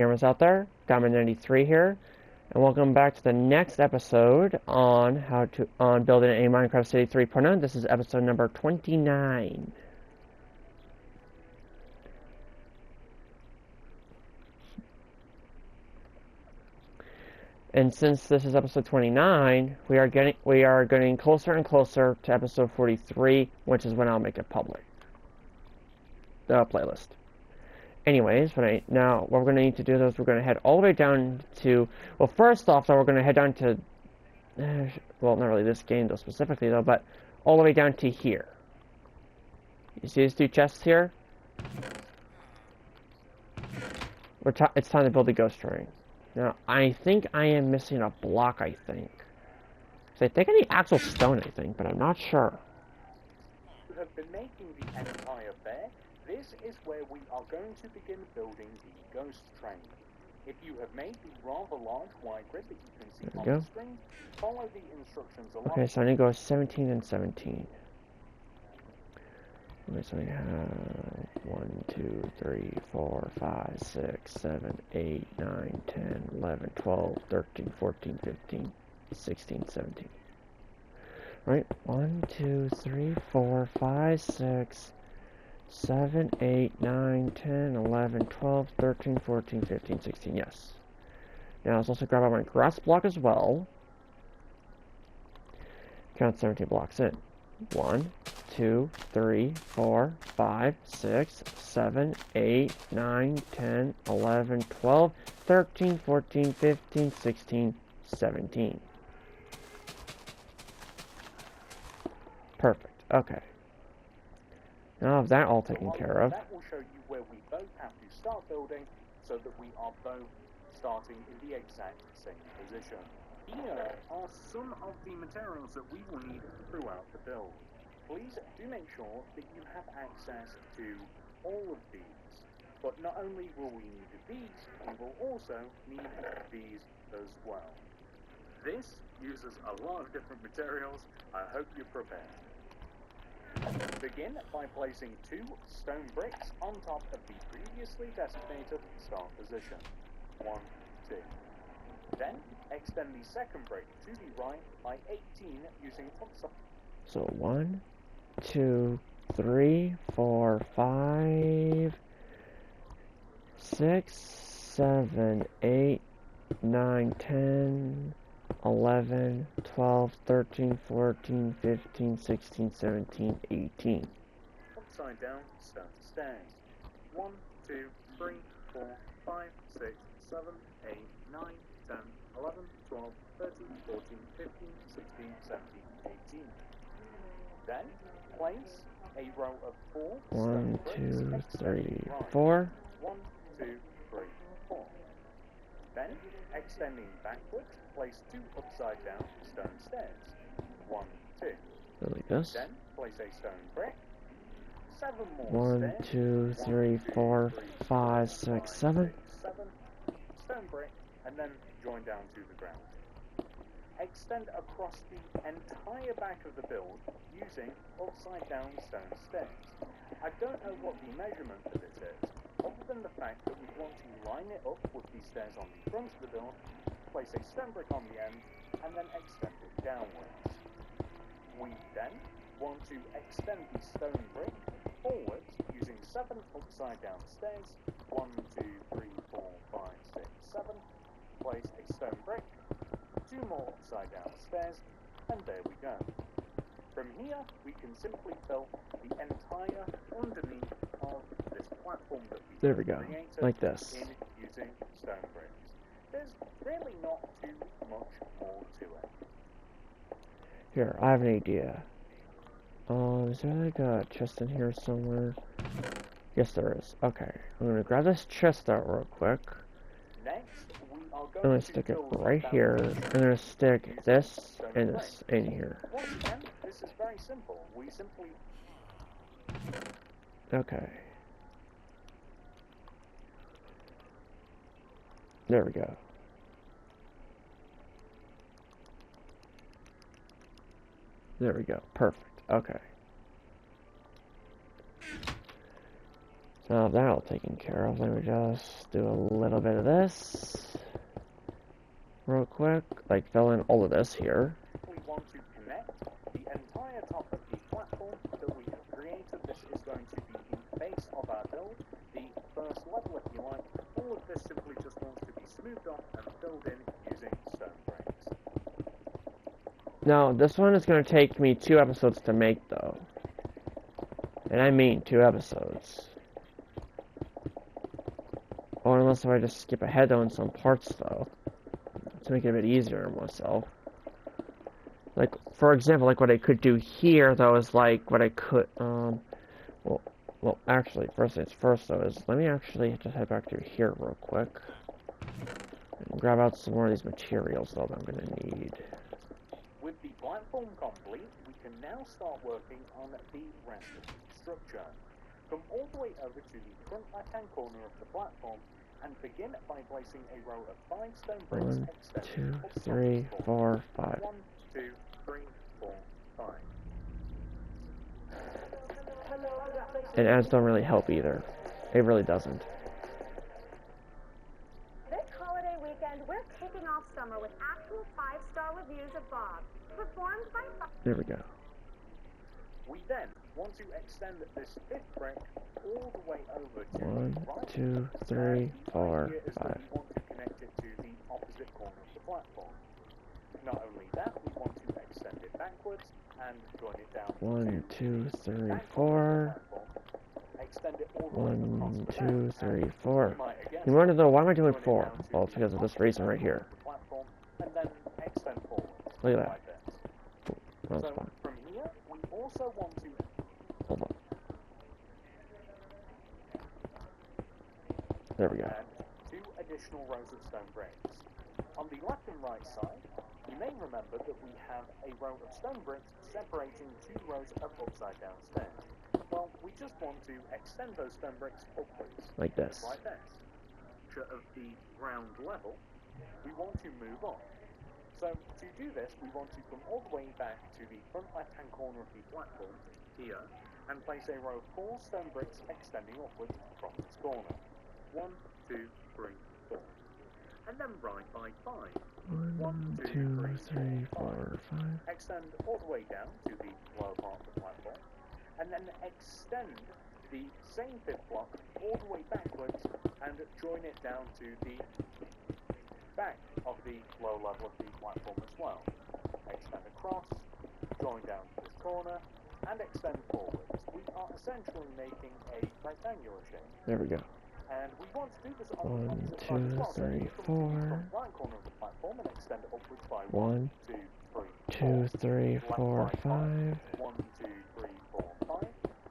Cameras out there, Diamond93 here, and welcome back to the next episode on building a Minecraft City 3.0. This is episode number 29. And since this is episode 29, we are getting closer and closer to episode 43, which is when I'll make it public. The playlist. Anyways, now what we're going to need to do is we're going to head all the way down to, well, first off, though, we're going to head down to, well, not really this game, though, specifically, though, but all the way down to here. You see these two chests here? It's time to build a ghost ring. Now, I think I am missing a block, I think. So I think I need actual stone, I think, but I'm not sure. You have been making the Empire Fair. This is where we are going to begin building the ghost train. If you have made the rather large wide grid that you can see on the screen, follow the instructions along. Okay, so I need to go 17 and 17. Okay, so we have 1, 2, 3, 4, 5, 6, 7, 8, 9, 10, 11, 12, 13, 14, 15, 16, 17. Right? 1, 2, 3, 4, 5, 6, 7, 8, 9, 10, 11, 12, 13, 14, 15, 16, yes. Now let's also grab out my grass block as well. Count 17 blocks in. 1, 2, 3, 4, 5, 6, 7, 8, 9, 10, 11, 12, 13, 14, 15, 16, 17. Perfect. Okay. Now I have that all taken care of. That will show you where we both have to start building so that we are both starting in the exact same position. Here are some of the materials that we will need throughout the build. Please do make sure that you have access to all of these. But not only will we need these, we will also need these as well. This uses a lot of different materials. I hope you're prepared. Begin by placing 2 stone bricks on top of the previously designated start position. 1, 2. Then, extend the second brick to the right by 18 using upside. So 1, 2, 3, 4, 5, 6, 7, 8, 9, 10, 11, 12, 13, 14, 15, 16, 17, 18. Upside down stone stairs. 1, 2, 3, 4, 5, 6, 7, 8, 9, 10, 11, 12, 13, 14, 15, 16, 17, 18. Then, place a row of 4 1, stone 2, bricks 3, right. 4. 1, 2, 3, 4. Then, extending backwards, place 2 upside down stone stairs. 1, 2. Like this. Then, place a stone brick. 7 more 1, stairs. 2, 3, 4, 5, 6, 7. 7. Stone brick, and then join down to the ground. Extend across the entire back of the build using upside down stone stairs. I don't know what the measurement for this is, other than the fact that we want to line it up with the stairs on the front of the build, place a stone brick on the end, and then extend it downwards. We then want to extend the stone brick forwards using 7 upside down stairs. 1, 2, 3, 4, 5, 6, 7. Place a stone brick, 2 more upside down stairs, and there we go. From here, we can simply fill the entire underneath of this platform that we created like this. in using stone bricks. There's really not too much more to it. Here, I have an idea. Is there like a chest in here somewhere? Yes, there is. Okay, I'm gonna grab this chest out real quick. Next, we are I'm going gonna to stick it build right here. I'm gonna stick this and this in here. Once again, this is very simple. We simply... Okay. There we go. There we go. Perfect. Okay. Now that all taken care of, let me just do a little bit of this real quick. Like fill in all of this here. We want to connect the entire top of the platform that we have created. This is going to be the base of our build, the first level if you like. All of this simply just wants to be smoothed off and filled in using stone bricks. Now this one is going to take me 2 episodes to make though. And I mean 2 episodes. Or unless if I just skip ahead on some parts though. To make it a bit easier on myself. Like, for example, like what I could do here though is like what I could, well, actually, first things first though is, let me actually just head back through here real quick. And grab out some more of these materials though that I'm gonna need. With the platform complete, we can now start working on the rest of the structure. Come all the way over to the front left-hand corner of the platform and begin by placing a row of 5 stone bricks 1, extending 2, up the 3, platform. 4, 5. 1, 2, 3, 4, 5. And ads don't really help either. It really doesn't. This holiday weekend, we're kicking off summer with actual 5-star reviews of Bob, performed by... There we go. We then want to extend this 5th brick all the way over to 1, the right. 2, 3, 4, Here is 5. that we want to connect it to the opposite corner of the platform. Not only that, we want to extend it backwards and join it down 1, to 2, the 3, back 4. corner of the platform. Extend it all the way 1, across the 2, back, 3, and 4. you might again You wonder though, why am I doing join it 4? down to Well, it's the because of this opposite reason right corner here. of the platform, and then extend forward. Look at that. Like this. That's So fine. from here, we also want to Hold on. There we go. add 2 additional rows of stone bricks. On the left and right side, you may remember that we have a row of stone bricks separating 2 rows of upside down stairs. Well, we just want to extend those stone bricks upwards. Like this. Just like this. Of the ground level, we want to move on. So to do this, we want to come all the way back to the front left-hand corner of the platform, here, and place a row of 4 stone bricks extending upwards from this corner. 1, 2, 3, 4. And then right by 5. 1, 2, 3, 4, 5. Extend all the way down to the lower part of the platform, and then extend the same 5th block all the way backwards and join it down to the back of the low level of the platform as well. Extend across, join down to this corner, and extend forwards. We are essentially making a rectangular shape. There we go. And we want to do this on the 1, opposite side as 2, well. So 3, you come to the 4. front right corner of the platform and extend it upwards by 1, 2, 3, 2, 3, Left 4, by 5. 1, 2, 3, 4, 5.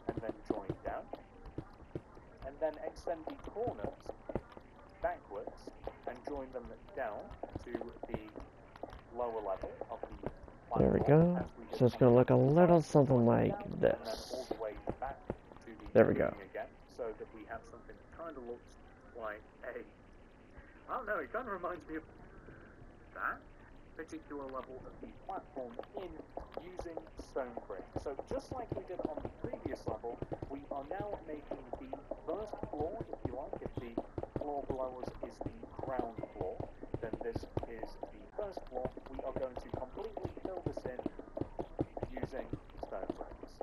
And then join down. And then extend the corners backwards and join them down to the lower level of the platform. There we go. So it's going to look a little something like And then all this. the way back to the There we go. beginning again, so that we have something that kind of looks like a... I don't know, it kind of reminds me of that particular level of the platform in using stone brick. So just like we did on the previous level, we are now making the first floor, if you like. If the floor below us is the ground floor, then this is the first floor. We are going to completely fill this in using stone bricks.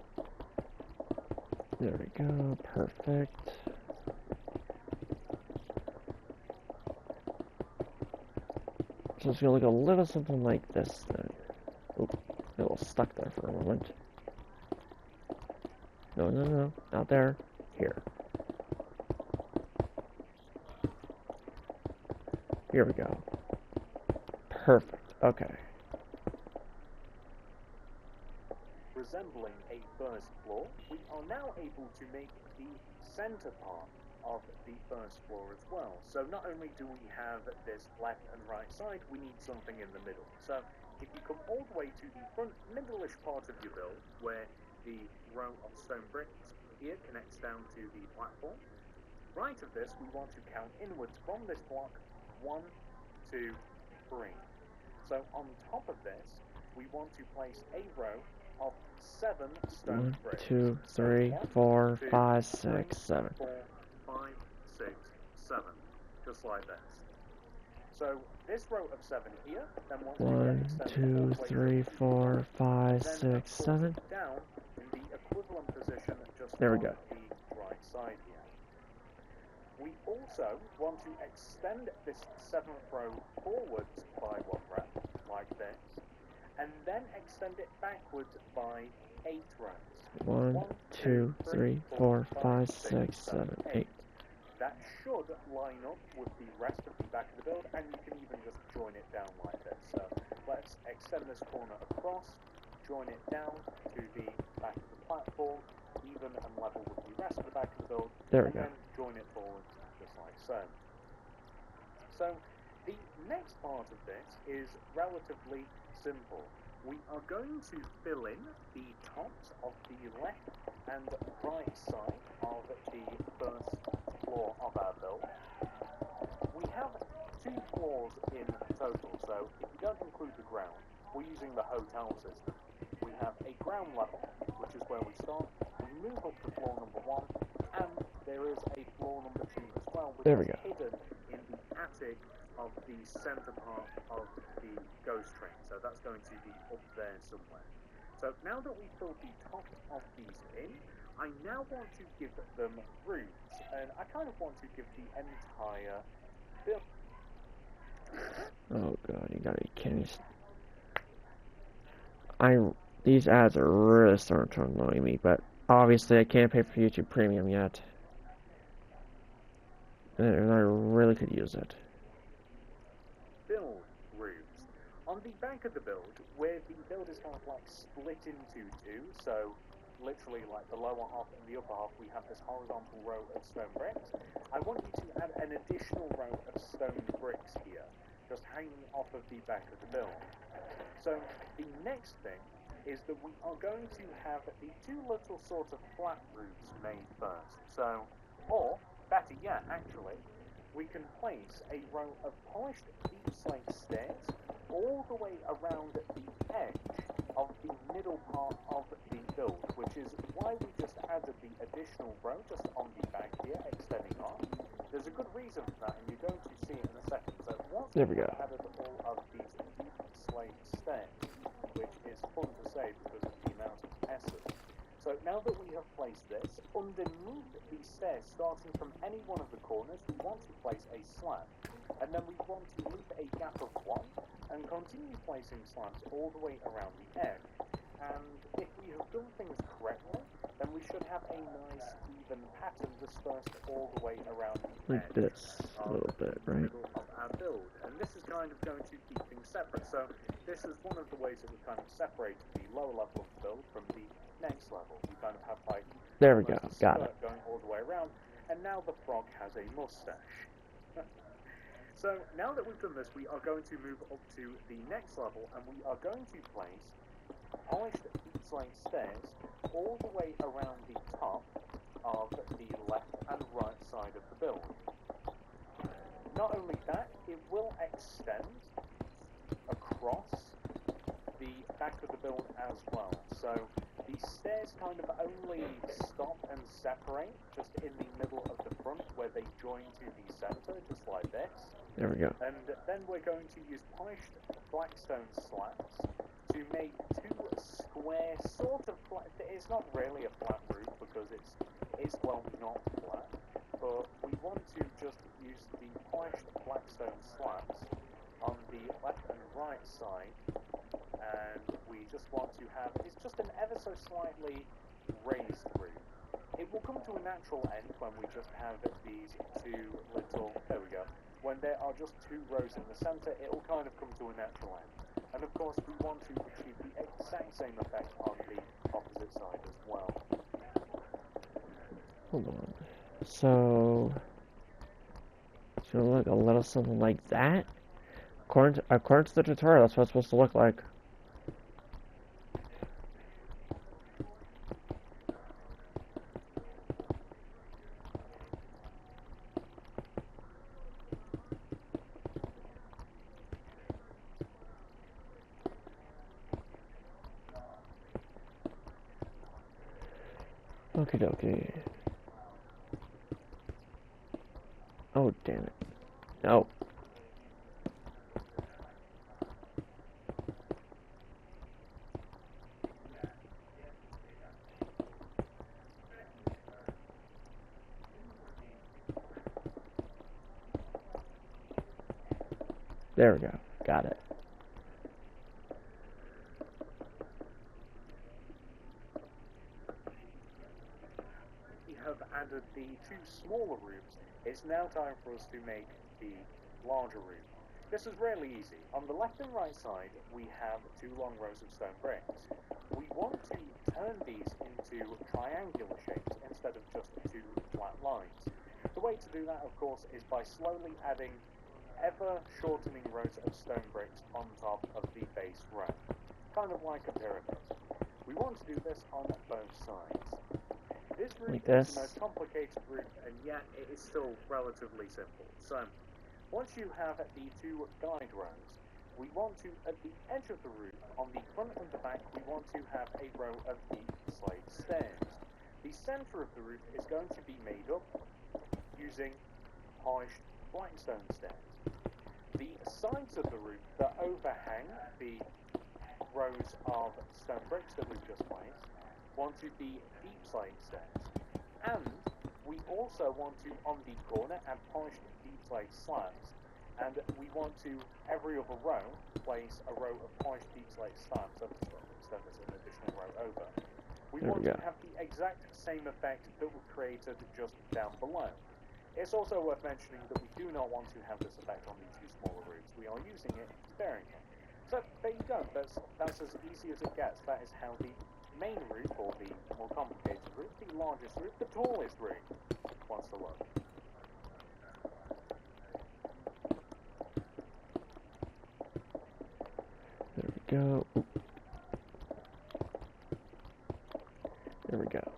There we go. Perfect. So it's going to look a little something like this then. Oop, a little stuck there for a moment. No, no, no, not there. Here. Here we go. Perfect. Okay. Resembling a first floor, we are now able to make the center part of the first floor as well. So not only do we have this left and right side, we need something in the middle. So if you come all the way to the front middle-ish part of your build, where the row of stone bricks here connects down to the platform, right of this we want to count inwards from this block 1, 2, 3. So on top of this, we want to place a row of 7 stone 1, bricks. 2, So 3, 1, 4, 2, 5, 3, 6, 7. 4, 5, 6, 7, just like this. So this row of 7 here, then once we 1, extend 2, all the way 3, to 4, 5, then 6, 7. down in the equivalent position just There we on go. the right side here. We also want to extend this 7th row forwards by 1 rep, like this, and then extend it backwards by 8 rows. 1, 2, 3, 4, 5, 6, 7, 8. That should line up with the rest of the back of the build, and you can even just join it down like this. So let's extend this corner across, join it down to the back of the platform, even and level with the rest of the back of the build, There we and go. then join it forwards just like so. So the next part of this is relatively simple. We are going to fill in the tops of the left and right side of the first floor of our build. We have 2 floors in total, so if you don't include the ground, we're using the hotel system. We have a ground level, which is where we start. We move up to floor number 1, and there is a floor number 2 as well, which There we is go. hidden in the attic of the center part of the ghost train. So that's going to be up there somewhere. So now that we've filled the top of these in, I now want to give them roofs, and I kind of want to give the entire build. Oh god, you gotta be kidding me. These ads are really starting to annoy me, but obviously I can't pay for YouTube Premium yet. And I really could use it. Build roofs. On the back of the build, where the build is kind of like split into 2, so literally like the lower half and the upper half, we have this horizontal row of stone bricks. I want you to add an additional row of stone bricks here, just hanging off of the back of the build. So the next thing is that we are going to have the 2 little sort of flat roofs made first. So, or better yet, actually, we can place a row of polished deep slate stairs all the way around the edge of the middle part of the build, which is why we just added the additional row just on the back here, extending on. There's a good reason for that, and you're going to see it in a second. So once There we we've go. added all of these deep slate stairs, which is fun to say because of the amount of S's. So now that we have placed this, underneath the stairs, starting from any one of the corners, we want to place a slab. And then we want to leave a gap of 1 and continue placing slabs all the way around the edge. And if we have done things correctly, then we should have a nice even pattern dispersed all the way around the Like edge this, a little bit, the right? middle of our build. And this is kind of going to keep things separate. So this is one of the ways that we've kind of separated the lower level of the build from the next level. We kind of have like There we go, almost a got skirt it. going all the way around, and now the frog has a mustache. So now that we've done this, we are going to move up to the next level, and we are going to place polished deep slate stairs all the way around the top of the left and right side of the build. Not only that, it will extend across the back of the build as well. So the stairs kind of only stop and separate just in the middle of the front where they join to the center, just like this. There we go. And then we're going to use polished blackstone slabs to make 2 square sort of flat. It's not really a flat roof because it's well not flat, but we want to just use the polished blackstone slabs on the left and right side, and we just want to have, it's just an ever so slightly raised roof. It will come to a natural end when we just have these 2 little, there we go. When there are just 2 rows in the center, it will kind of come to a natural end. And of course, we want to achieve the exact same effect on the opposite side as well. Hold on. So, should it look a little something like that? According to the tutorial, that's what it's supposed to look like. Okie dokie. damn it. No. There we go. Got it. We have added the two smaller roofs. It's now time for us to make the larger roof. This is really easy. On the left and right side, we have two long rows of stone bricks. We want to turn these into triangular shapes instead of just two flat lines. The way to do that, of course, is by slowly adding ever-shortening rows of stone bricks on top of the base row, kind of like a pyramid. We want to do this on both sides. This roof is the most complicated roof, and yet it is still relatively simple. So, once you have the two guide rows, we want to, at the edge of the roof, on the front and the back, we want to have a row of deep slate stairs. The center of the roof is going to be made up using polished blackstone stairs. The sides of the roof that overhang the rows of stone bricks that we've just placed want to be deep slate stairs. And we also want to, on the corner, add polished deep slate slabs. And we want to, every other row, place a row of polished deep slate slabs, so there's an additional row over. We want to have the exact same effect that we created just down below. It's also worth mentioning that we do not want to have this effect on the two smaller roofs. We are using it sparingly. So there you go. That's as easy as it gets. That is how the main roof, or the more complicated roof, the largest roof, the tallest roof, wants to look. There we go. There we go.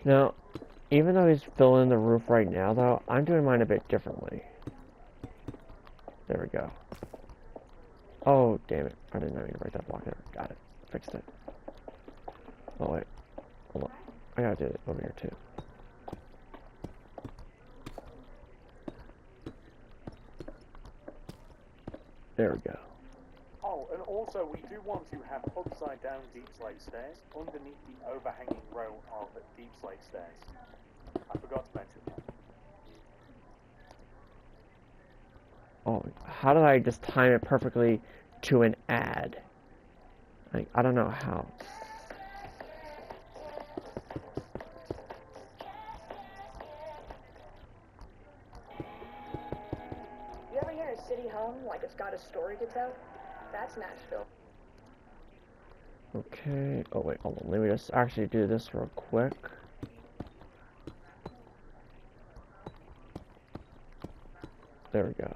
Now, even though he's filling the roof right now, though, I'm doing mine a bit differently. There we go. Oh, damn it. I didn't know you to write that block there. Got it. Fixed it. Oh, wait. Hold on. I gotta do it over here, too. There we go. Oh, and also we do want to have upside down deep slate stairs underneath the overhanging row of deep slate stairs. I forgot to mention that. Oh, how did I just time it perfectly to an ad? Like, I don't know how. You ever hear a city hum like it's got a story to tell? That's Nashville. Okay. Oh, wait, hold on. Let me just actually do this real quick. There we go.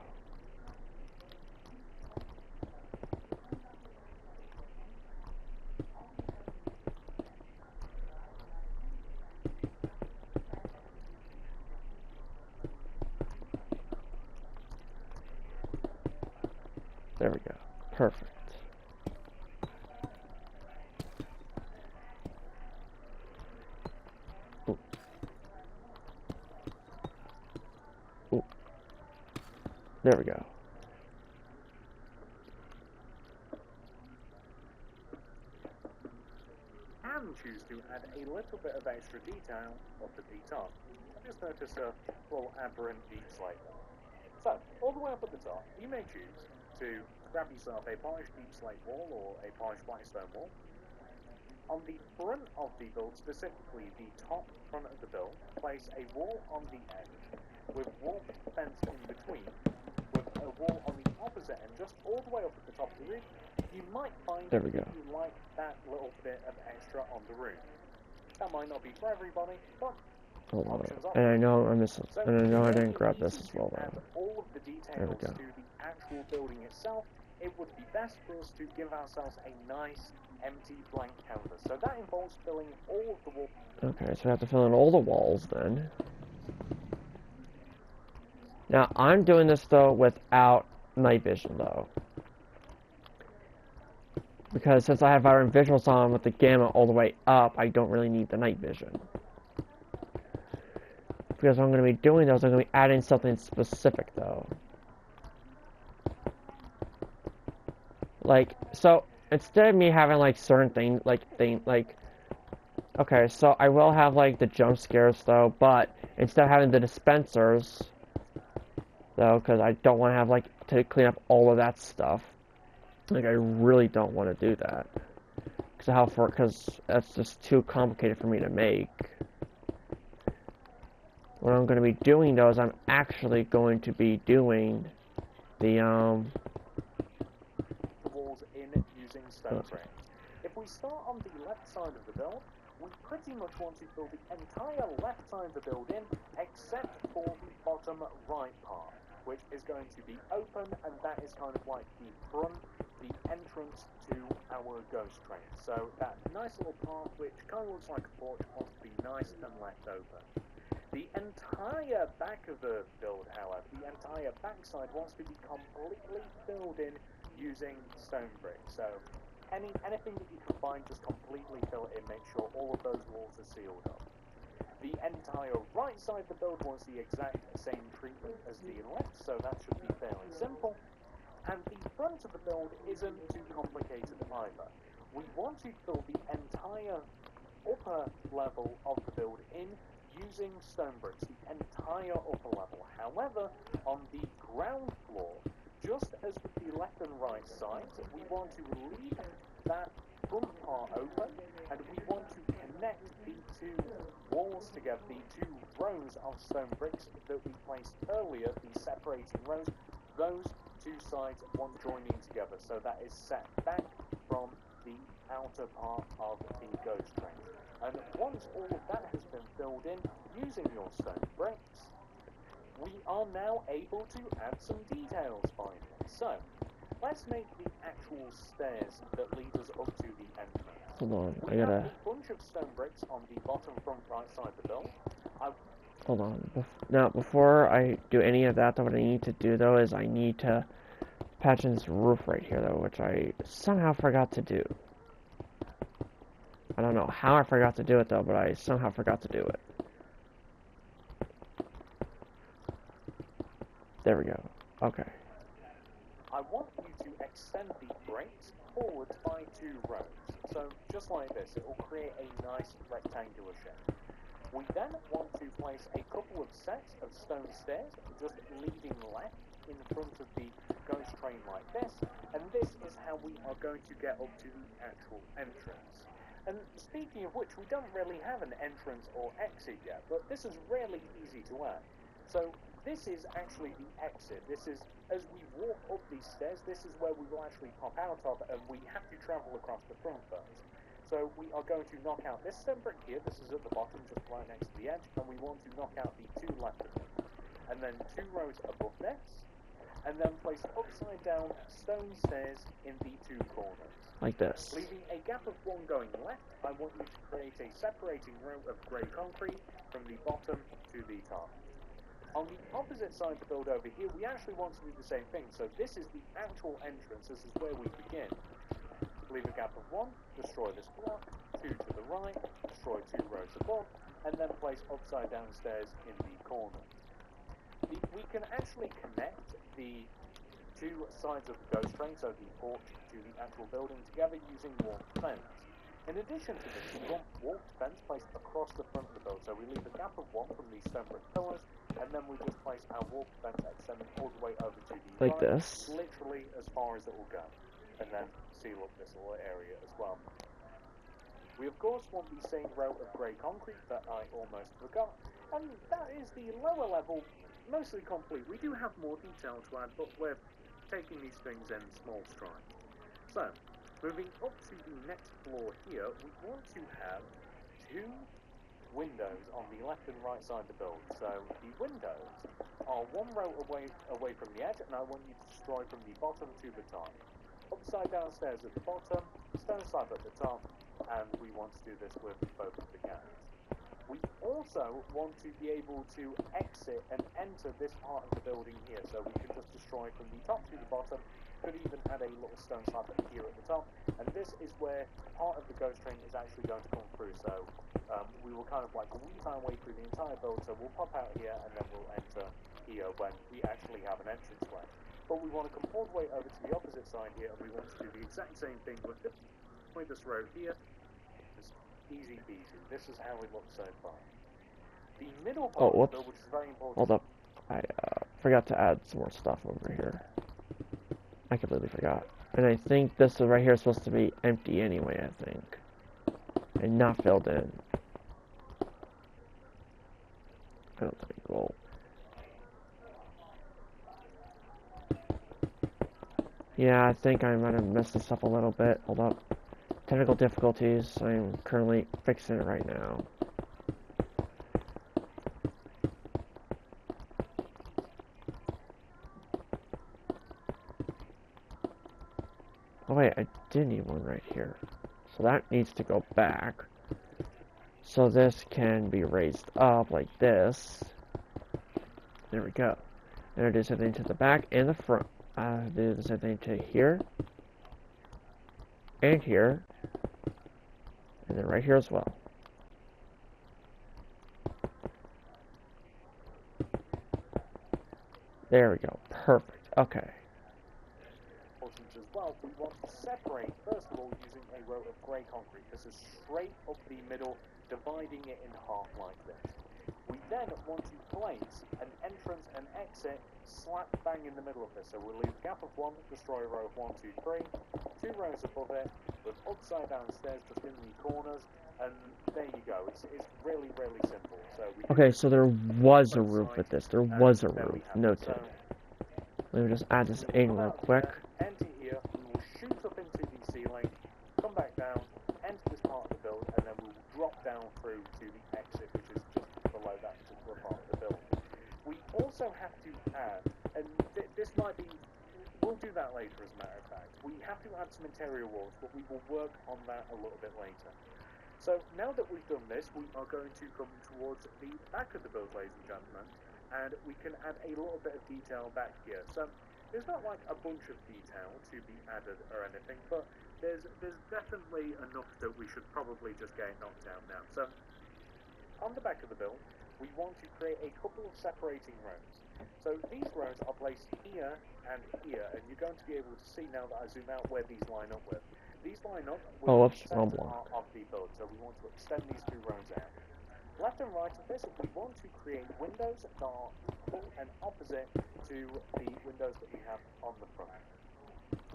There we go. Perfect. Ooh. Ooh. There we go. And choose to add a little bit of extra detail up at the top. Just notice a little aberrant deep slate. So, all the way up at the top, you may choose to grab yourself a polished deep slate wall or a polished blackstone wall. On the front of the build, specifically the top front of the build, place a wall on the edge with wall fence in between, with a wall on the opposite end, just all the way up at the top of the roof. You might find There we go. that you like that little bit of extra on the roof. That might not be for everybody, but Hold on. options are. And I know I'm missing. So And I know I it's didn't grab easy this as to well, add though. all of the There we details go. to the actual building itself. It would be best for us to give ourselves a nice empty blank canvas. So that involves filling all of the walls. Okay, so I have to fill in all the walls then. Now, I'm doing this, though, without night vision, though. Because since I have Iron Visuals on with the gamma all the way up, I don't really need the night vision. Because I'm going to be doing those, I'm going to be adding something specific though. Like, so instead of me having like certain things, okay, so I will have like the jump scares though, but instead of having the dispensers though, because I don't want to have like to clean up all of that stuff. Like, I really don't want to do that. Because that's just too complicated for me to make. What I'm going to be doing though is I'm actually going to be doing the walls in using stone frames. If we start on the left side of the build, we pretty much want to fill the entire left side of the build in, except for the bottom right part, which is going to be open, and that is kind of like the front, the entrance to our ghost train. So that nice little part, which kind of looks like a porch, wants to be nice and left open. The entire back of the build, however, the entire backside wants to be completely filled in using stone bricks. So anything that you can find, just completely fill it in, make sure all of those walls are sealed up. The entire right side of the build wants the exact same treatment as the left, so that should be fairly simple. And the front of the build isn't too complicated either. We want to fill the entire upper level of the build in using stone bricks, the entire upper level. However, on the ground floor, just as with the left and right sides, we want to leave that front part open, and we want to connect the two walls together, the two rows of stone bricks that we placed earlier, the separating rows, those two sides want joining together, so that is set back from the outer part of the ghost train. And once all of that has been filled in using your stone bricks, we are now able to add some details finally. So, let's make the actual stairs that lead us up to the entrance. hold on, We have a bunch of stone bricks on the bottom front right side of the build. Hold on. Now, before I do any of that, though, what I need to do, though, is I need to patch in this roof right here, though, which I somehow forgot to do. I don't know how I forgot to do it, though, but I somehow forgot to do it. There we go. Okay. I want you to extend the bricks forwards by 2 rows. So, just like this, it will create a nice rectangular shape. We then want to place a couple of sets of stone stairs, just leading left in front of the ghost train like this, and this is how we are going to get up to the actual entrance. And speaking of which, we don't really have an entrance or exit yet, but this is really easy to add. So this is actually the exit. This is, as we walk up these stairs, this is where we will actually pop out of, and we have to travel across the front first. So we are going to knock out this stone brick here, this is at the bottom, just right next to the edge, and we want to knock out the 2 left of them. And then 2 rows above this, and then place upside down stone stairs in the 2 corners. Like this. Leaving a gap of 1 going left, I want you to create a separating row of grey concrete from the bottom to the top. On the opposite side of the build over here, we actually want to do the same thing. So this is the actual entrance, this is where we begin. Leave a gap of 1, destroy this block, 2 to the right, destroy 2 rows above, and then place upside down stairs in the corner. We can actually connect the 2 sides of the ghost train, so the porch to the actual building, together using warped fence. In addition to this, we want warped fence placed across the front of the build, so we leave a gap of 1 from these stone brick pillars, and then we just place our warped fence extending all the way over to the like right, this. literally as far as it will go, and then seal up this little area as well. We of course want the same row of grey concrete that I almost forgot, and that is the lower level mostly complete. We do have more detail to add, but we're taking these things in small strides. So, moving up to the next floor here, we want to have 2 windows on the left and right side of the build. So, the windows are 1 row away from the edge, and I want you to destroy from the bottom to the top. Upside down stairs at the bottom, stone slab at the top, and we want to do this with both of the cans. We also want to be able to exit and enter this part of the building here, so we can just destroy from the top to the bottom, could even add a little stone slab here at the top, and this is where part of the ghost train is actually going to come through. So we will kind of like weave our way through the entire build. So we'll pop out here and then we'll enter here when we actually have an entranceway. But we want to come all the way over to the opposite side here, and we want to do the exact same thing with this road here. Just easy peasy. This is how it looks so far. The middle part of the build, which is very important. Hold up. I forgot to add some more stuff over here. I completely forgot. And I think this right here is supposed to be empty anyway, I think. And not filled in. I don't think, well. Yeah, I think I might have messed this up a little bit. Hold up. Technical difficulties. I'm currently fixing it right now. Oh wait, I did need one right here. So that needs to go back. So this can be raised up like this. There we go. And I do the same thing to the back and the front. Do the same thing to here. And here. And then right here as well. There we go. Perfect. Okay. As well, we want to separate, first of all, using a row of grey concrete. This is straight up the middle, dividing it in half like this. We then want to place an entrance and exit slap bang in the middle of this. So we'll leave a gap of 1, destroy a row of 1, 2, 3, 2 rows above it, with upside down stairs just in the corners, and there you go. It's really, really simple. So okay, so there was a roof with this. There was a roof. Noted. So, let me just add this in real quick. Enter here, we will shoot up into the ceiling, come back down, enter this part of the build, and then we will drop down through to the exit, which is just below that particular part of the build. We also have to add, and this might be, we'll do that later as a matter of fact, we have to add some interior walls, but we will work on that a little bit later. So now that we've done this, we are going to come towards the back of the build, ladies and gentlemen, and we can add a little bit of detail back here. So there's not like a bunch of detail to be added or anything, but there's definitely enough that we should probably just get it knocked down now. So on the back of the build, we want to create a couple of separating rows. So these rows are placed here and here, and you're going to be able to see now that I zoom out where these line up with. These line up with the center of the build, so we want to extend these 2 rows out. Left and right of this, we want to create windows that are equal and opposite to the windows that we have on the front.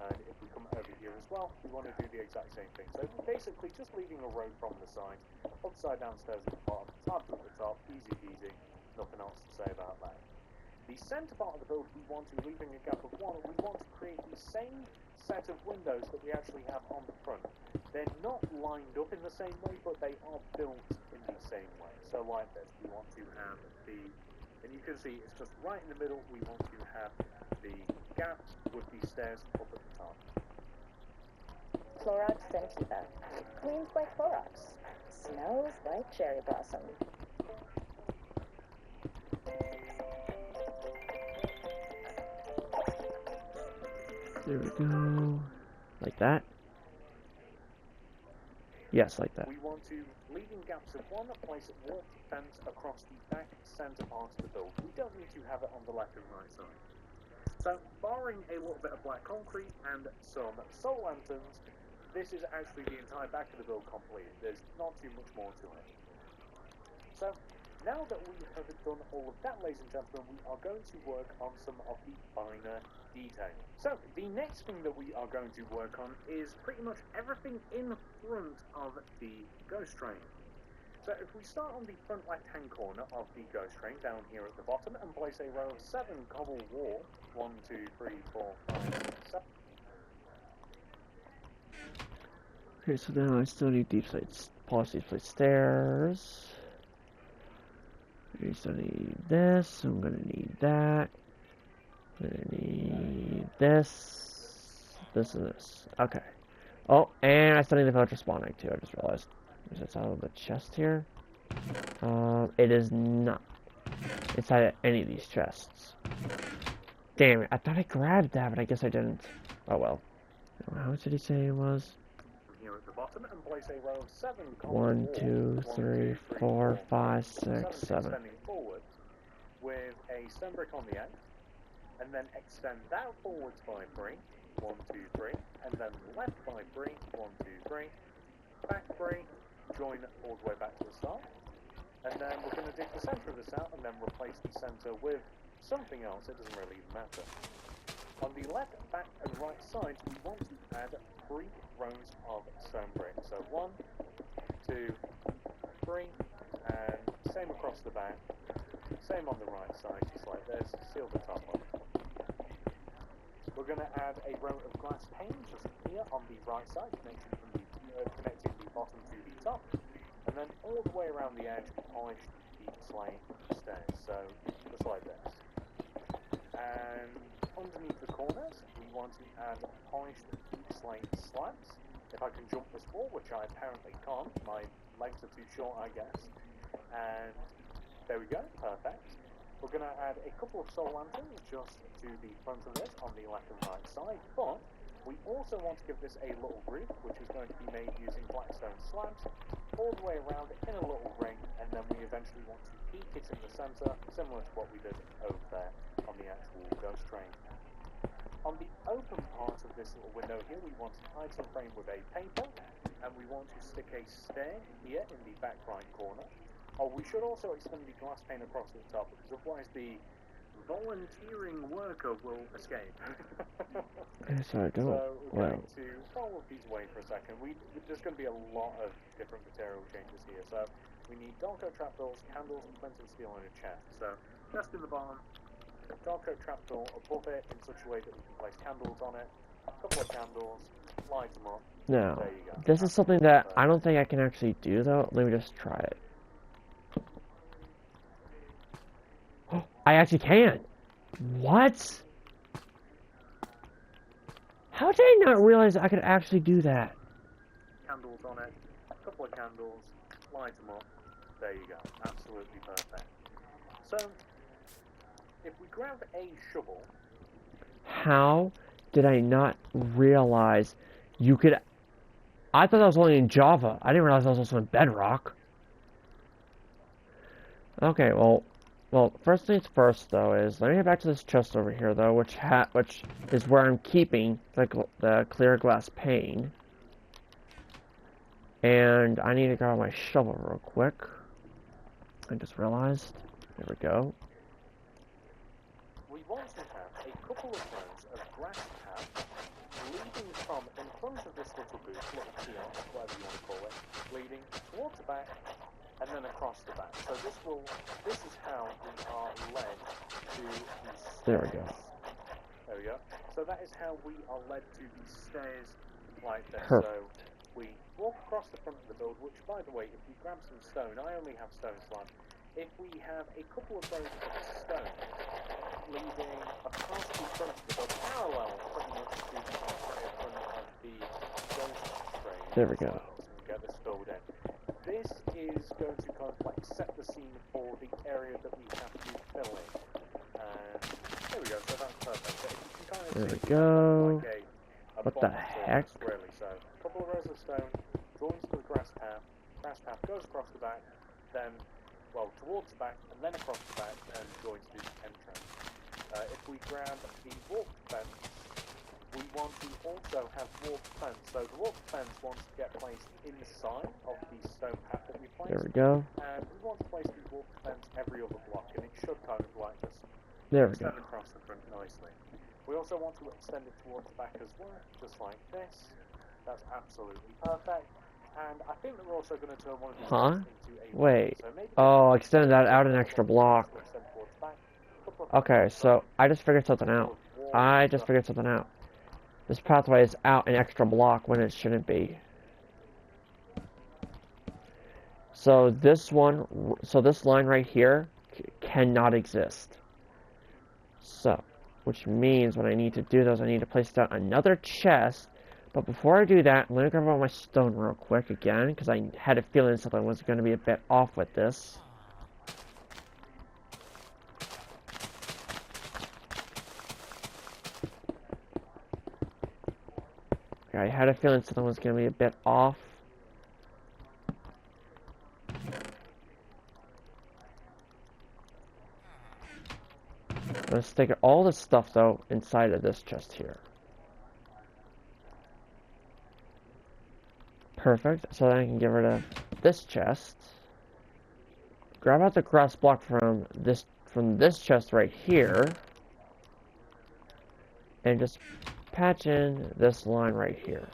And if we come over here as well, we want to do the exact same thing. So basically just leaving a road from the side, upside down stairs at the bottom, tabs at the top, easy peasy, nothing else to say about that. The centre part of the build, we want to, leaving a gap of 1, we want to create the same set of windows that we actually have on the front. They're not lined up in the same way, but they are built in the same way. So like this, we want to have the, and you can see it's just right in the middle, we want to have the gap with the stairs up at the top. Clorox Sentiva. Cleans by Clorox. Smells like cherry blossom. There we go. Like that? Yes, like that. We want to, leaving gaps of 1, place a warped fence across the back centre part of the build. We don't need to have it on the left and right side. So, barring a little bit of black concrete and some solar lanterns, this is actually the entire back of the build completed. There's not too much more to it. So, now that we have done all of that, ladies and gentlemen, we are going to work on some of the finer detail. So, the next thing that we are going to work on is pretty much everything in front of the ghost train. So, if we start on the front left-hand corner of the ghost train down here at the bottom and place a row of 7 cobble wall, 1, 2, 3, 4, 5, 7. Okay, so now I still need deep slate, polish deep slate stairs. I still need this, I'm gonna need that. I'm gonna need this, this, and this. Okay. Oh, and I still need the villager spawn egg too, I just realized. Is it out of the chest here? It is not. Inside of any of these chests. Damn it, I thought I grabbed that, but I guess I didn't. Oh well. How much did he say it was? From here at the bottom, and place a row of 7 1, 2, 3, 4, 5, 6, 7. Extending forwards with a stone brick on the end, and then extend that forwards by 3. 1, 2, 3, and then left by 3. 1, 2, 3. Back 3. Join all the way back to the start. And then we're going to dig the centre of this out and then replace the centre with something else. It doesn't really even matter. On the left, back and right sides, we want to add 3 rows of stone brick. So 1, 2, 3, and same across the back. Same on the right side, just like this. Seal the top up. We're going to add a row of glass pane just here on the right side, connecting the bottom to the top. And then all the way around the edge, polish the slate stairs. So, just like this. And underneath the corners, we want to add polished deep slate slabs. If I can jump this wall, which I apparently can't, my legs are too short, I guess. And there we go, perfect. We're going to add a couple of solar lanterns just to the front of this on the left and right side, but we also want to give this a little roof, which is going to be made using blackstone slabs, all the way around in a little ring, and then we eventually want to peak it in the centre, similar to what we did over there on the actual ghost train. On the open part of this little window here, we want to hide some frame with a paper, and we want to stick a stair here in the back right corner. Oh, we should also extend the glass pane across the top, because otherwise the volunteering worker will escape. Yes, I don't. So we're Well, going to roll these away for a second. There's going to be a lot of different material changes here. So we need dark oak trapdoors, candles, and flint and steel in a chest. So just in the bottom, dark oak trapdoor above it in such a way that we can place candles on it. A couple of candles, light them up. now, There you go. this is something that I don't think I can actually do, though. Let me just try it. I actually can! What? How did I not realize I could actually do that? Candles on it, a couple of candles, light them up. There you go. Absolutely perfect. So, if we grab a shovel, How did I not realize you could... I thought that was only in Java. I didn't realize that was also in Bedrock. Okay, well, first things first, though, is let me get back to this chest over here, though, which is where I'm keeping the clear glass pane. And I need to grab my shovel real quick. I just realized. There we go. we want to have a couple of rows of grass paths leading from in front of this little booth, little kiosk, whatever you want to call it, leading towards the back and then across the back. So this is how we are led to the stairs. There we go. There we go. So that is how we are led to the stairs like this. Perfect. So we walk across the front of the build, which, by the way, if we grab some stone, I only have stone slabs. If we have a couple of rows of stone leading across the front of the build, parallel pretty much to the entire front of the ghost train. There we go. So we get this filled in. This is going to kind of like set the scene for the area that we have to fill in. There we go, so that's perfect. So if you can kind of There we see go. like a What the box heck? squarely. So a couple of rows of stone, joins to the grass path goes across the back, then, well, towards the back, and then across the back, and joins to the entrance. If we grab the warp fence, we want to also have warp fence. So the warp fence wants to get placed inside of the stone path that we placed. There we go. And we want to place the warp fence every other block, and it should kind of like just There we go. extend across the front nicely. We also want to extend it towards the back as well, just like this. That's absolutely perfect. And I think that we're also going to turn one of these Huh? into a Wait. so maybe Oh, extend that out an extra block. extend towards the back. Couple of Okay, so I just figured something couple out. of walls I and just stuff. figured something out. This pathway is out an extra block when it shouldn't be. So this line right here cannot exist. So, which means what I need to do is I need to place down another chest. But before I do that, let me grab all my stone real quick again, because I had a feeling something was going to be a bit off with this. I had a feeling something was going to be a bit off. Let's stick all this stuff, though, inside of this chest here. Perfect. So then I can get rid of this chest. Grab out the grass block from this chest right here. And just patch in this line right here.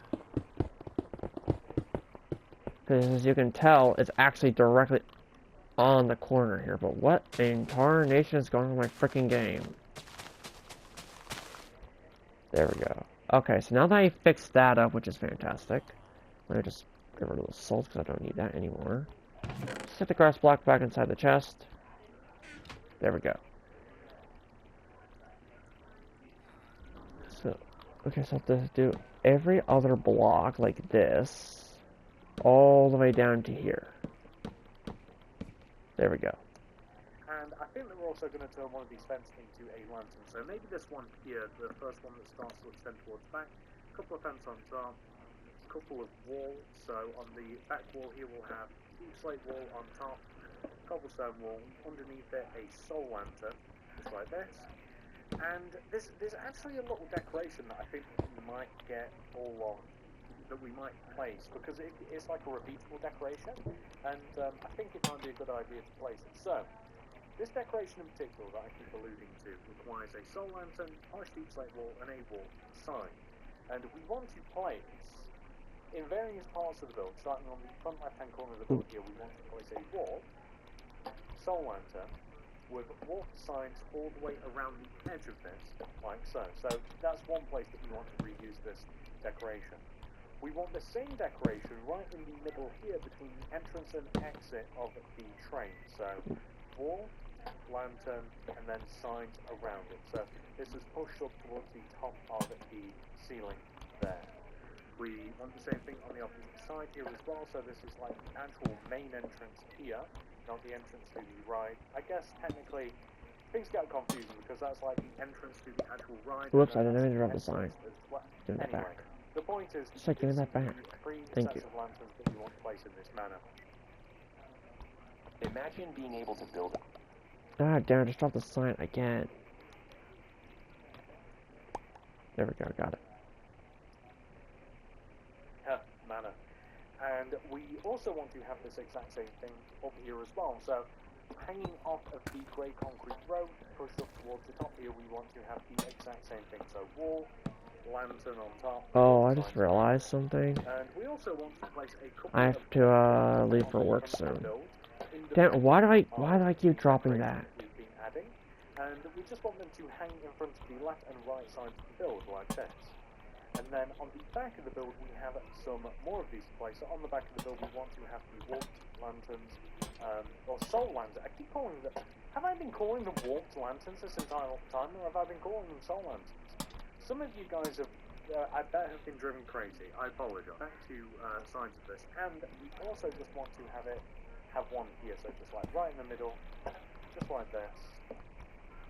Because as you can tell, it's actually directly on the corner here. But what in tarnation is going on with my freaking game? There we go. Okay, so now that I fixed that up, which is fantastic, I'm going to just get rid of the salt because I don't need that anymore. Set the grass block back inside the chest. There we go. So, okay, so I have to do every other block like this, all the way down to here. There we go. And I think that we're also going to turn one of these fences into a lantern. So maybe this one here, the first one that starts to extend towards the back, a couple of fences on top, a couple of walls. So on the back wall here we'll have deep slate wall on top, cobblestone wall, underneath it a soul lantern, just like this. And there's actually a little decoration that I think we might get all on, that we might place, because it's like a repeatable decoration, and I think it might be a good idea to place it. So, this decoration in particular that I keep alluding to requires a soul lantern, polished deep slate wall, and a wall sign. And we want to place, in various parts of the build, starting on the front left-hand corner of the build here, we want to place a wall, soul lantern, with wall signs all the way around the edge of this, like so. So that's one place that we want to reuse this decoration. We want the same decoration right in the middle here between the entrance and exit of the train. So wall, lantern, and then signs around it. So this is pushed up towards the top of the ceiling there. We want the same thing on the opposite side here as well. So this is like the actual main entrance here, not the entrance to the ride. I guess technically things get confusing because that's like the entrance to the actual ride. Whoops, I didn't mean to drop the sign. Well. Give that Anyway, back. the point is, Just like giving that back. Three Thank sets you. of lanterns that you want to place in this manner. Imagine being able to build Ah, damn, I just dropped the sign again. There we go, got it. Manner. And we also want to have this exact same thing up here as well. So, hanging off of the grey concrete road, pushed up towards the top here, we want to have the exact same thing. So, wall, lantern on top. Oh, I just realized something. And we also want to place a couple I have to leave for work soon. Damn, why do I keep dropping that? We've been adding, and we just want them to hang in front of the left and right sides of the build like this. And then on the back of the build we have some more of these in place. So on the back of the build we want to have the warped lanterns, or soul lanterns. I keep calling them. Have I been calling them warped lanterns this entire time, or have I been calling them soul lanterns? Some of you guys have, I bet, have been driven crazy. I apologise. Back to sides of this, and we also just want to have one here, so just like right in the middle, just like this,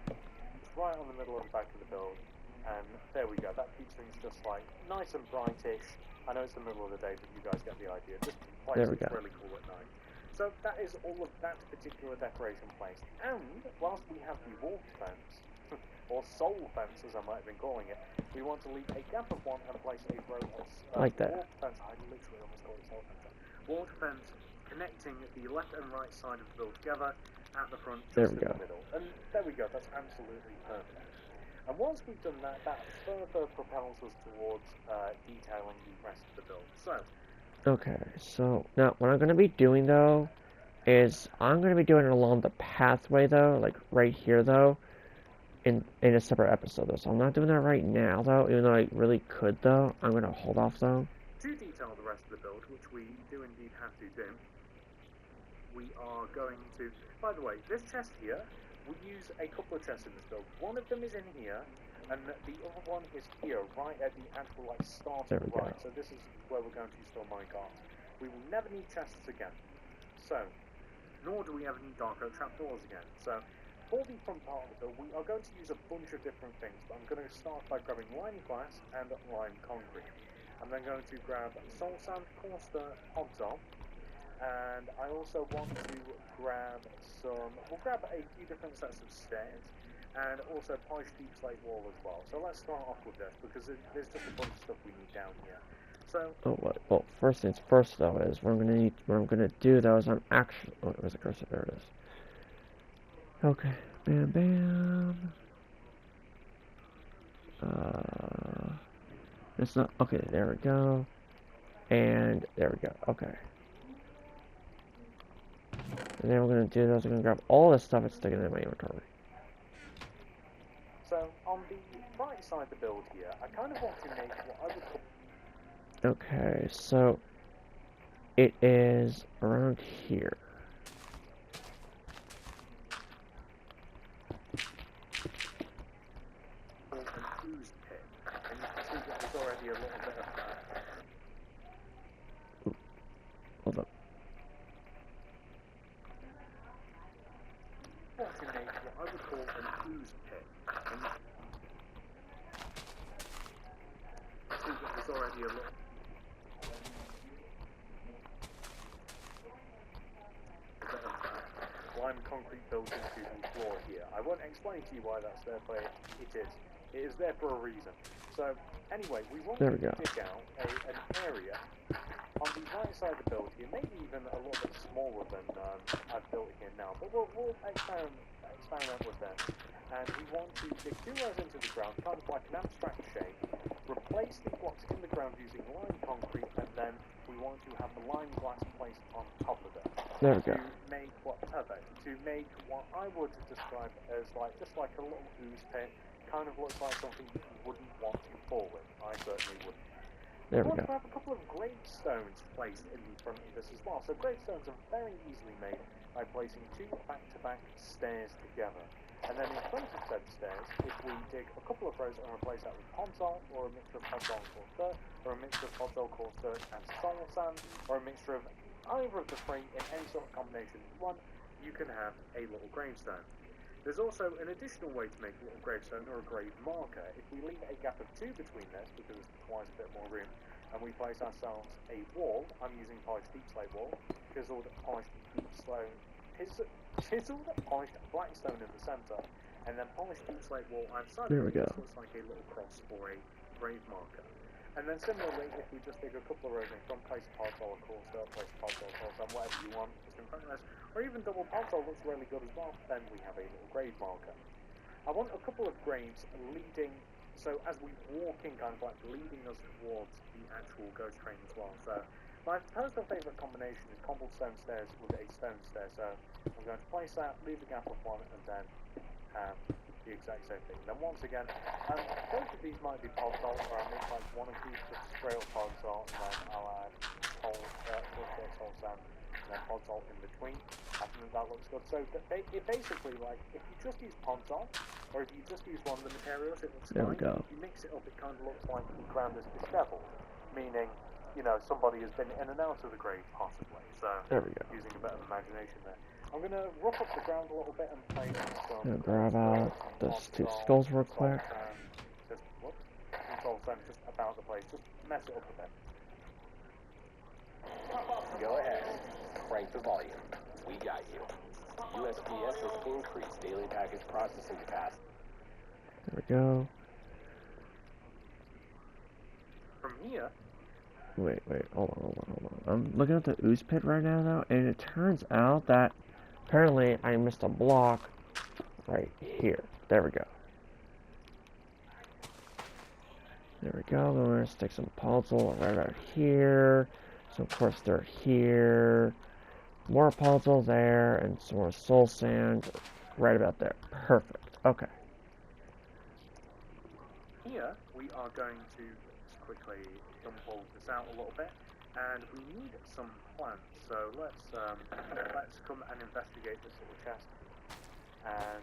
just right on the middle of the back of the build. And there we go, that keeps things just like nice and brightish. I know it's the middle of the day, but you guys get the idea. This place is really cool at night. So that is all of that particular decoration placed. And whilst we have the wall fence, or soul fence as I might have been calling it, we want to leave a gap of one and place a row of like that. wall fence. I literally almost called it soul fence. Wall fence connecting the left and right side of the build together at the front, just in the middle. And there we go, that's absolutely perfect. And once we've done that, that further propels us towards detailing the rest of the build. So, okay, so now what I'm going to be doing though is I'm going to be doing it along the pathway though, like right here though, in a separate episode though. So I'm not doing that right now though, even though I really could though. I'm going to hold off though. To detail the rest of the build, which we do indeed have to do, we are going to... By the way, this chest here, we use a couple of chests in this build. One of them is in here, and the other one is here, right at the actual start of the ride. So this is where we're going to store minecarts. We will never need chests again. So, nor do we ever need dark oak trapdoors again. So, for the front part of the build, we are going to use a bunch of different things, but I'm going to start by grabbing lime glass and lime concrete. I'm then going to grab soul sand, coarse dirt, podzol, and I also want to grab some. We'll grab a few different sets of stairs, and also polished deep slate wall as well. So let's start off with this because there's just a bunch of stuff we need down here. So. Oh, what? Well, first things first though is what I'm gonna do though is I'm actually. Oh, where's the cursor? There it is. Okay. Bam, bam. It's not okay. There we go. And there we go. Okay. And then we're gonna do this. I'm gonna grab all this stuff and stick it in my inventory. So on the right side of the build here, I kind of want to make what I would call. Okay, so it is around here. An ooze pit, and you can see that there's already a little bit of that. Ooh, hold up. I want to make what I would call an ooze pit, and you can see that there's already a little. Lime concrete built into the floor here. I won't explain to you why that's there, but it is. It is there for a reason. So, anyway, we want to dig out an area on the right side of the build here, maybe even a little bit smaller than I've built here now, but we'll experiment with that. And we want to dig 2 rows into the ground, kind of like an abstract shape, replace the blocks in the ground using lime concrete, and then we want to have the lime glass placed on top of it. There we go. To make what I would describe as just like a little ooze pit, kind of looks like something you wouldn't want to fall in. I certainly wouldn't. There we go. We have a couple of gravestones placed in front of this as well. So gravestones are very easily made by placing 2 back-to-back stairs together. And then in front of said stairs, if we dig a couple of rows and replace that with podzol, or a mixture of podzol and coarse dirt, or a mixture of podzol, coarse dirt and soul sand, or a mixture of either of the 3 in any sort of combination you want, you can have a little gravestone. There's also an additional way to make a little gravestone or a grave marker. If we leave a gap of 2 between this, because it requires a bit more room, and we place ourselves a wall, I'm using polished deep slate wall, chiseled polished deep slate, chiseled polished black stone in the centre, and then polished deep slate wall outside. There we go. This looks like a little cross or a grave marker. And then similarly, if we just dig a couple of rows in front, place a podzol, of course, place a podzol, whatever you want, just in front of us, or even double podzol looks really good as well, then we have a little grave marker. I want a couple of graves leading, so as we walk in, kind of like leading us towards the actual ghost train as well. So my personal favourite combination is cobblestone stairs with a stone stair. So I'm going to place that, leave a gap of 1, and then the exact same thing. Then once again, both of these might be podzol, or I'll make like one of these just straight up podzol, and then I'll add soul sand, and then podzol in between. I think that looks good. So it basically, like, if you just use podzol, or if you just use one of the materials, it looks fine. If you mix it up, it kind of looks like the ground is disheveled, meaning, you know, somebody has been in and out of the grave, possibly. So there we go. Using a bit of imagination there. I'm going to rough up the ground a little bit and place some. I'm gonna grab out those 2 skulls real quick. Just about the place. Just mess it up a bit. Go ahead. Crank the volume. We got you. USPS has increased daily package processing capacity. There we go. From here. Wait, hold on. I'm looking at the ooze pit right now, though, and it turns out that apparently I missed a block right here. There we go. There we go. Then we're going to stick some podzol right out here. So, of course, they're here. More podzol there, and some more soul sand right about there. Perfect. Okay. Here, we are going to just quickly dump all this out a little bit, and we need some plants. So let's come and investigate this little chest, and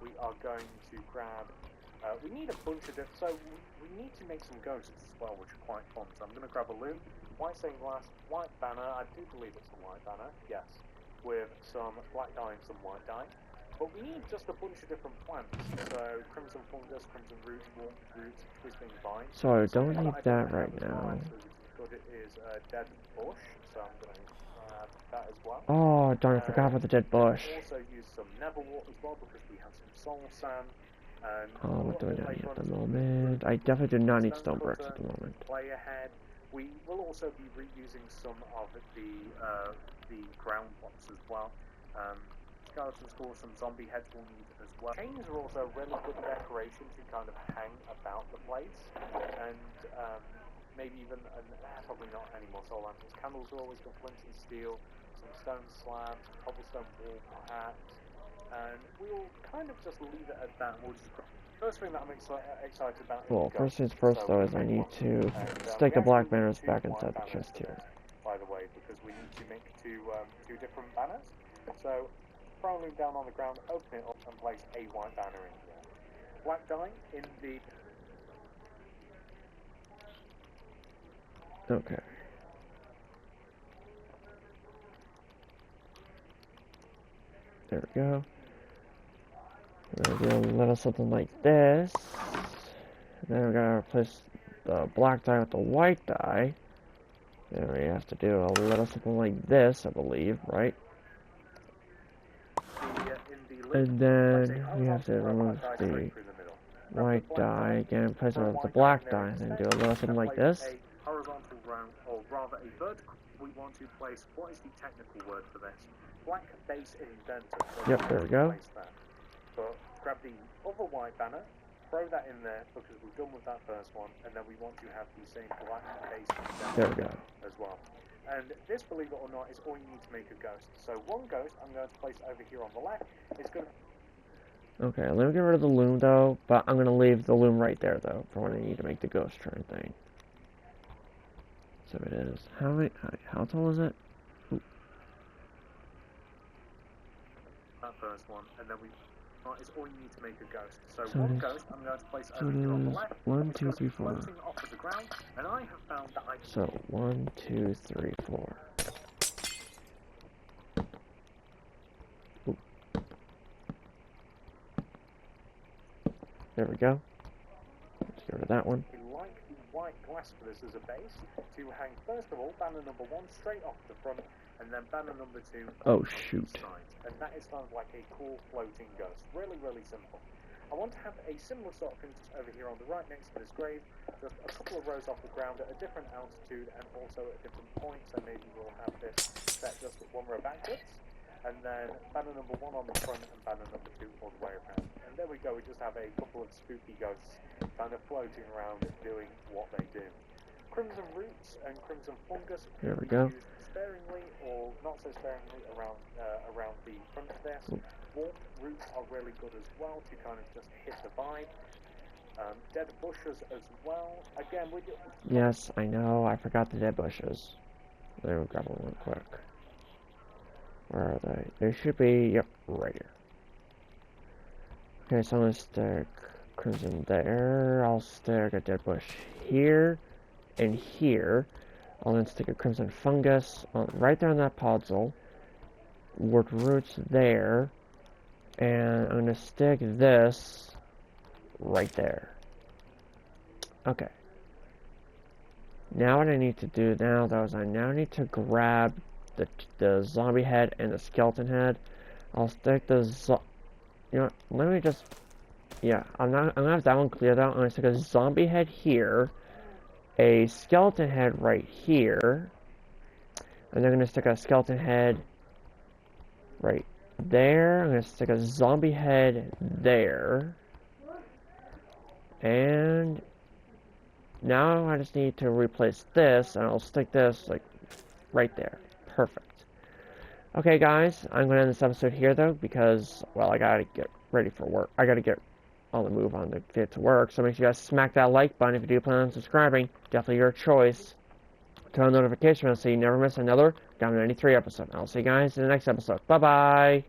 we are going to grab. We need a bunch of different. So we need to make some ghosts as well, which are quite fun. So I'm going to grab a loom, white stained glass, white banner. I do believe it's a white banner. Yes, with some black dye and some white dye. But we need just a bunch of different plants. So crimson fungus, crimson roots, warm roots, twisting vines. So I don't need that right now. But it is dead bush, so I'm going to grab that as well. Oh, darn, I forgot about the dead bush. Also use some Neverwort as well because we have some soul sand. Oh, what do I need at the moment? I definitely do not need stone bricks at the moment. Play ahead. We will also be reusing some of the ground blocks as well. Skeleton skulls, some zombie heads we'll need as well. Chains are also really good decoration to kind of hang about the place, and maybe even, probably not any more soul lanterns. Candles are always good, flint and steel, some stone slabs, cobblestone wall perhaps, and we'll kind of just leave it at that. We'll just, first thing that I'm excited about. Well, first things first though is I need to stick the black banners back inside the chest here. By the way, because we need to make two different banners. So, throw them down on the ground, open it up, and place a white banner in here. Black dye in the... Okay. There we go. We're gonna do a little something like this. Then we're gonna replace the black dye with the white dye. Then we have to do a little something like this, I believe, right? And then we have to remove the white dye again, replace it with the black dye, and then do a little something like this. A horizontal round, or rather a vertical. We want to place, what is the technical word for this? Black base indented. Yep, there we go. But grab the other white banner, throw that in there because we're done with that first one, and then we want to have the same black base indented There we go. as well. And this, believe it or not, is all you need to make a ghost. So one ghost I'm going to place over here on the left. It's going to... Okay, let me get rid of the loom though, but I'm gonna leave the loom right there though, for when I need to make the ghost turn thing. So it is. How tall is it? Ooh. That first one, and then we... is all you need to make a ghost. So one ghost I'm going to place over here on the left. 1, 2, 3, 4. Floating off of the ground, and I have found that I... So 1, 2, 3, 4. Ooh. There we go. Let's get rid of that one. We like the white glass for this as a base to hang first of all banner number 1 straight off the front, and then banner number 2 Oh on shoot. the side. And that is kind of like a cool floating ghost. Really, really simple. I want to have a similar sort of thing just over here on the right next to this grave, just a couple of rows off the ground at a different altitude and also at different points, so maybe we'll have this set just at one row backwards, and then banner number 1 on the front and banner number 2 all the way around. And there we go, we just have a couple of spooky ghosts kind of floating around doing what they do. Crimson roots and crimson fungus There we go. used sparingly or not so sparingly around the front of this. Warm roots are really good as well to kind of just hit the vibe. Dead bushes as well. Again, we do... Yes, I know. I forgot the dead bushes. Let me grab them real quick. Where are they? They should be, yep, right here. Okay, so I'm gonna stick crimson there. I'll stick a dead bush here and here. I'll then stick a crimson fungus right there on that podzol. Wart roots there. And I'm gonna stick this right there. Okay. Now what I need to do now though is I now need to grab the zombie head and the skeleton head. I'll stick the you know what, let me just, yeah, I'm gonna have that one cleared out. I'm gonna stick a zombie head here, a skeleton head right here, and then I'm gonna stick a skeleton head right there. I'm gonna stick a zombie head there, and now I just need to replace this, and I'll stick this like right there. Perfect. Okay, guys, I'm gonna end this episode here though because, well, I gotta get ready for work. I gotta get on the move on to get to work. So make sure you guys smack that like button if you do plan on subscribing. Definitely your choice. Turn on the notification bell so you never miss another Diamond 93 episode. I'll see you guys in the next episode. Bye bye.